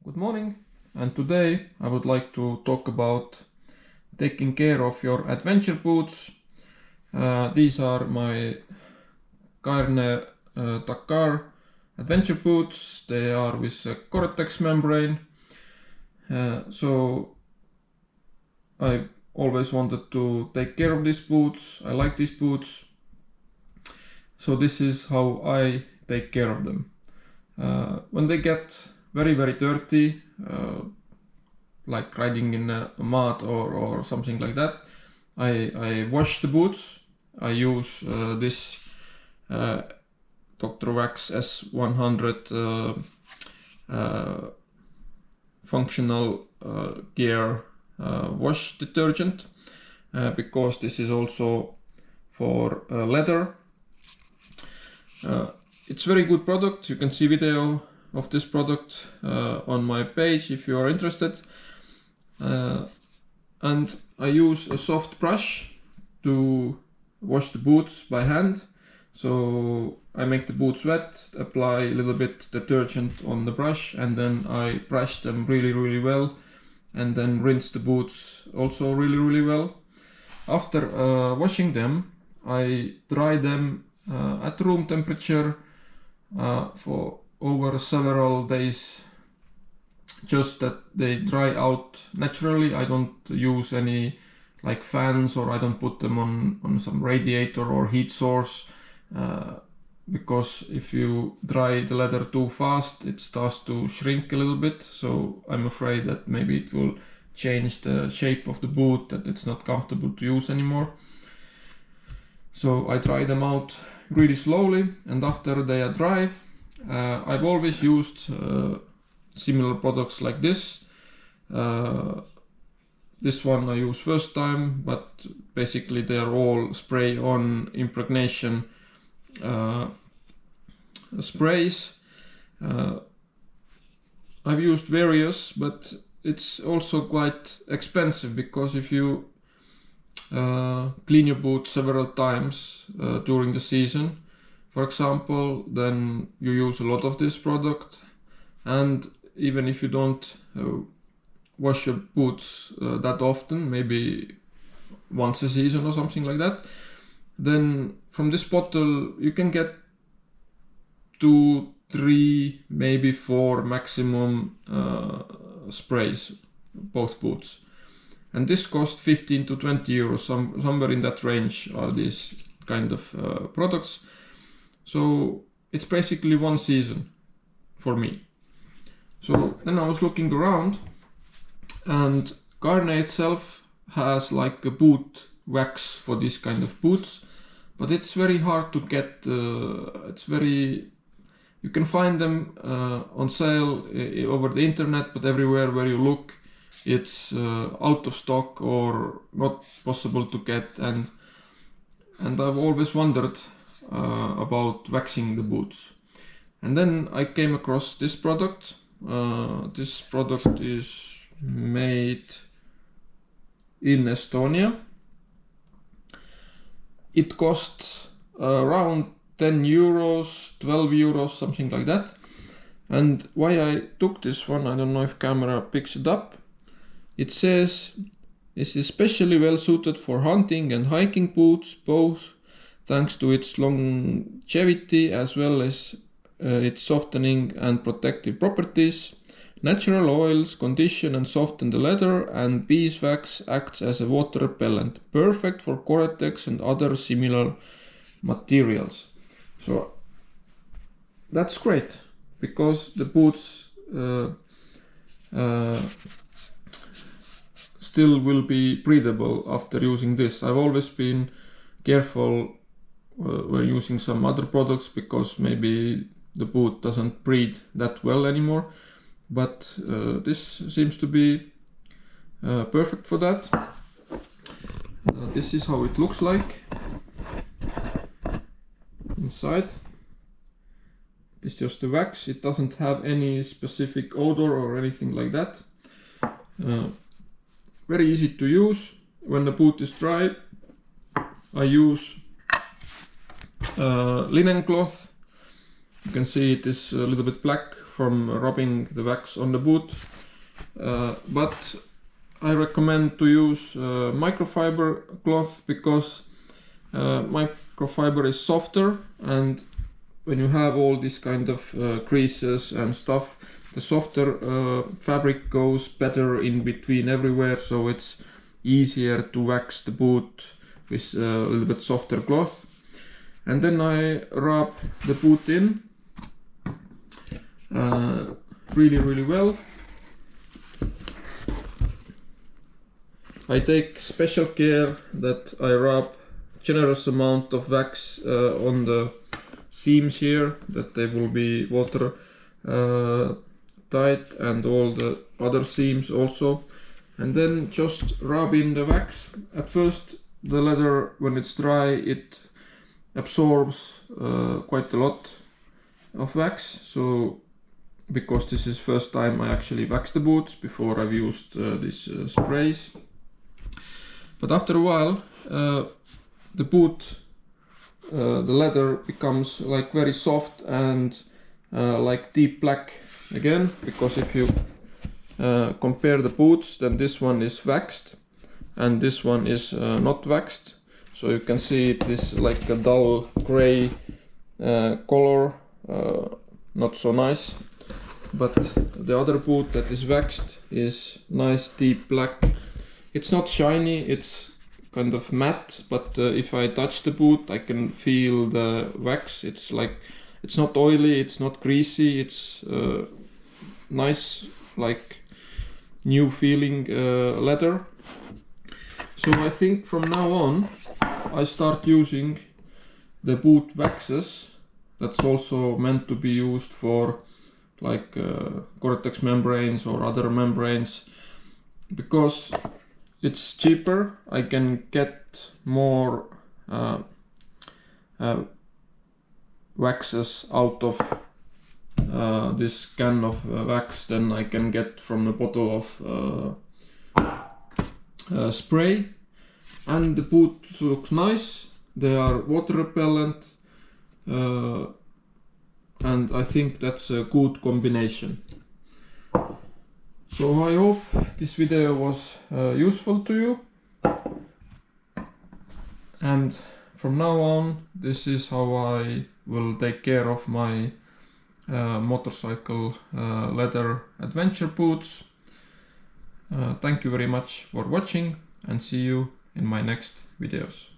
Good morning, and today I would like to talk about taking care of your adventure boots. These are my GEAR and Dakar adventure boots. They are with a Gore-Tex membrane. So I always wanted to take care of these boots. I like these boots. So this is how I take care of them. When they get very dirty, like riding in mud or something like that, I wash the boots. I use this Dr. Wax S100 functional gear wash detergent, because this is also for leather. It's very good product. You can see video of this product on my page if you are interested. And I use a soft brush to wash the boots by hand. So I make the boots wet, apply a little bit detergent on the brush, and then I brush them really well, and then rinse the boots also really well. After washing them, I dry them at room temperature for over several days, just that they dry out naturally. I don't use any like fans, or I don't put them on some radiator or heat source, because if you dry the leather too fast, it starts to shrink a little bit. So I'm afraid that maybe it will change the shape of the boot, that it's not comfortable to use anymore. So I dry them out really slowly, and after they are dry, I've always used similar products like this. This one I use first time, but basically they are all spray-on impregnation sprays. I've used various, but it's also quite expensive, because if you clean your boot several times during the season, for example, then you use a lot of this product. And even if you don't wash your boots that often, maybe once a season or something like that, then from this bottle you can get 2, 3, maybe 4 maximum sprays, both boots. And this cost 15 to 20 euros, somewhere in that range are these kind of products. So it's basically one season for me. So then I was looking around, and GEAR itself has like a boot wax for these kind of boots, but it's very hard to get. You can find them on sale over the internet, but everywhere where you look, it's out of stock or not possible to get. And I've always wondered about waxing the boots. And then I came across this product. This product is made in Estonia. It costs around 10 euros, 12 euros, something like that. And why I took this one, I don't know if camera picks it up. It says it's especially well suited for hunting and hiking boots, both thanks to its longevity as well as its softening and protective properties. Natural oils condition and soften the leather, and beeswax acts as a water repellent, perfect for Gore-Tex and other similar materials. So that's great, because the boots still will be breathable after using this. I've always been careful when using some other products, because maybe the boot doesn't breathe that well anymore, but this seems to be perfect for that. This is how it looks like inside. This is just the wax. It doesn't have any specific odor or anything like that. Very easy to use. When the boot is dry, I use linen cloth. You can see it is a little bit black from rubbing the wax on the boot, but I recommend to use microfiber cloth, because microfiber is softer, and when you have all these kind of creases and stuff, the softer fabric goes better in between everywhere, so it's easier to wax the boot with a little bit softer cloth. And then I rub the boot in really well. I take special care that I rub generous amount of wax on the seams here, that they will be water tight, and all the other seams also. And then just rub in the wax. At first the leather, when it's dry, it absorbs quite a lot of wax, so because this is first time I actually wax the boots, before I've used these sprays. But after a while the boot, the leather becomes like very soft and like deep black again, because if you compare the boots, then this one is waxed and this one is not waxed. So you can see it is like a dull gray color, not so nice. But the other boot that is waxed is nice deep black. It's not shiny, it's kind of matte, but if I touch the boot I can feel the wax. It's like, it's not oily, it's not greasy, it's nice, like new feeling leather. So I think from now on I start using the boot waxes. That's also meant to be used for like Gore-Tex membranes or other membranes, because it's cheaper. I can get more waxes out of this can of wax than I can get from a bottle of spray. And the boots looks nice, they are water repellent, and I think that's a good combination. So I hope this video was useful to you, and from now on this is how I will take care of my motorcycle leather adventure boots. Thank you very much for watching, and see you in my next videos.